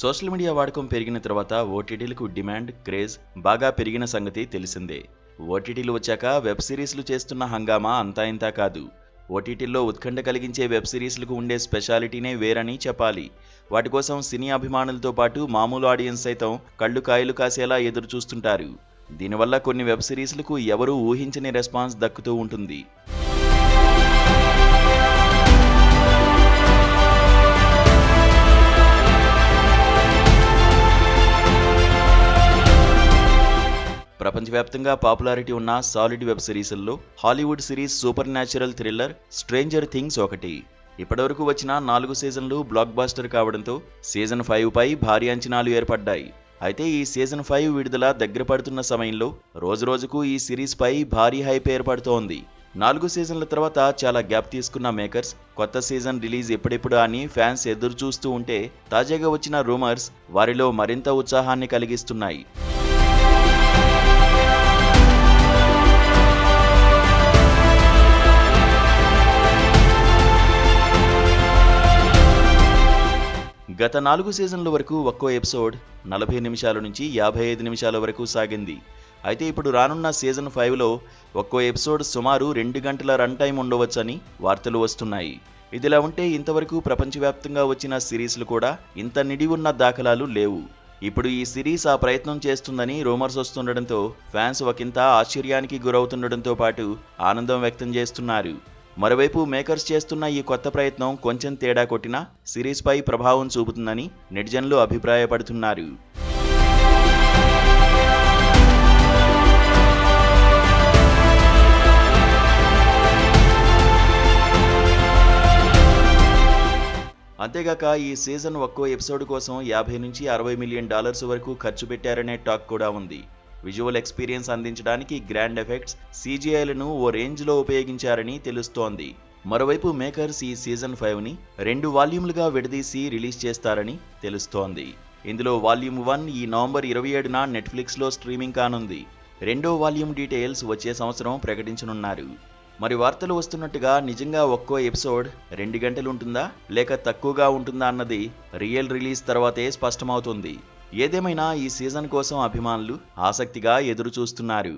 Social media వాడకం పెరిగిన తర్వాత ఓటీటీలకు డిమాండ్, క్రేజ్ బాగా పెరిగిన సంగతి తెలిసిందే. ఓటీటీలు వచ్చాక వెబ్ సిరీస్లు చేస్తున్న హంగామా అంతా ఇంతా కాదు. ఓటీటీల్లో ఉత్కంఠ కలిగించే వెబ్ సిరీస్లకు ఉండే స్పెషాలిటీనే వేరని చెప్పాలి. వాటి కోసం సినీ అభిమానులతో పాటు మామూలు ఆడియన్స్ సైతం కళ్ళు కాయలు కాసేలా ఎదురు చూస్తుంటారు. దీనివల్ల కొన్ని వెబ్ సిరీస్లకు ఎవరూ ఊహించని రెస్పాన్స్ దక్కుతూ ఉంటుంది. ప్రపంచవ్యాప్తంగా పాపులారిటీ ఉన్న సాలిడ్ వెబ్ సిరీస్ల్లో Hollywood series supernatural thriller stranger things ఒకటి. ఇప్పటివరకు వచ్చిన 4 సీజన్లు బ్లాక్ బాస్టర్ కావడంతో సీజన్ 5 పై భారీ అంచనాలు ఏర్పడ్డాయి. అయితే ఈ సీజన్ 5 విడుదల దగ్గర పడుతున్న సమయంలో రోజురోజుకు ఈ సిరీస్ పై భారీ హైప్ ఏర్పడుతోంది. 4 సీజన్ల తర్వాత చాలా గ్యాప్ తీసుకున్న మేకర్స్ కొత్త సీజన్ రిలీజ్ ఎప్పుడెప్పుడా అని ఫ్యాన్స్ ఎదురు చూస్తూ ఉంటే తాజాగా వచ్చిన రూమర్స్ వారిలో మరింత ఉత్సాహాన్ని కలిగిస్తున్నాయి. గత 4 సీజన్ల వరకు ఒక్కో ఎపిసోడ్ 40 నిమిషాల నుంచి 55 నిమిషాల వరకు సాగింది. అయితే ఇప్పుడు రానున్న సీజన్ 5లో ఒక్కో ఎపిసోడ్ సుమారు 2 గంటల రన్ టైం ఉండవచ్చని వార్తలు వస్తున్నాయి. ఇదిలా ఉంటే ఇంతవరకు ప్రపంచవ్యాప్తంగా వచ్చిన సిరీస్లు కూడా ఇంత నిడి ఉన్న దాఖలాలు లేవు. ఇప్పుడు ఈ సిరీస్ ఆ ప్రయత్నం చేస్తుందని రూమర్స్ వస్తుండటంతో ఫ్యాన్స్ ఒకంత ఆశ్చర్యానికి గురవుతుండటంతో పాటు ఆనందం వ్యక్తం చేస్తున్నారు. మరోవైపు మేకర్స్ చేస్తున్న ఈ కొత్త ప్రయత్నం కొంచెం తేడా కొట్టినా సిరీస్ పై ప్రభావం చూపుతుందని నెటిజన్లు అభిప్రాయపడుతున్నారు. అంతేగాక ఈ సీజన్ ఒక్కో ఎపిసోడ్ కోసం $50 నుంచి $60 మిలియన్ వరకు ఖర్చు పెట్టారనే టాక్ కూడా ఉంది. విజువల్ ఎక్స్పీరియన్స్ అందించడానికి గ్రాండ్ ఎఫెక్ట్స్, CGIలను ఓ రేంజ్లో ఉపయోగించారని తెలుస్తోంది. మరోవైపు మేకర్స్ ఈ సీజన్ 5ని 2 వాల్యూమ్లుగా విడదీసి రిలీజ్ చేస్తారని తెలుస్తోంది. ఇందులో వాల్యూమ్ 1 ఈ నవంబర్ 27న నెట్ఫ్లిక్స్లో స్ట్రీమింగ్ కానుంది. రెండో వాల్యూమ్ డీటెయిల్స్ వచ్చే సంవత్సరం ప్రకటించనున్నారు. మరి వార్తలు వస్తున్నట్టుగా నిజంగా ఒక్కో ఎపిసోడ్ 2 గంటలు ఉంటుందా లేక తక్కువగా ఉంటుందా అన్నది రియల్ రిలీజ్ తర్వాతే స్పష్టమవుతుంది. ఏదేమైనా ఈ సీజన్ కోసం అభిమానులు ఆసక్తిగా ఎదురు చూస్తున్నారు.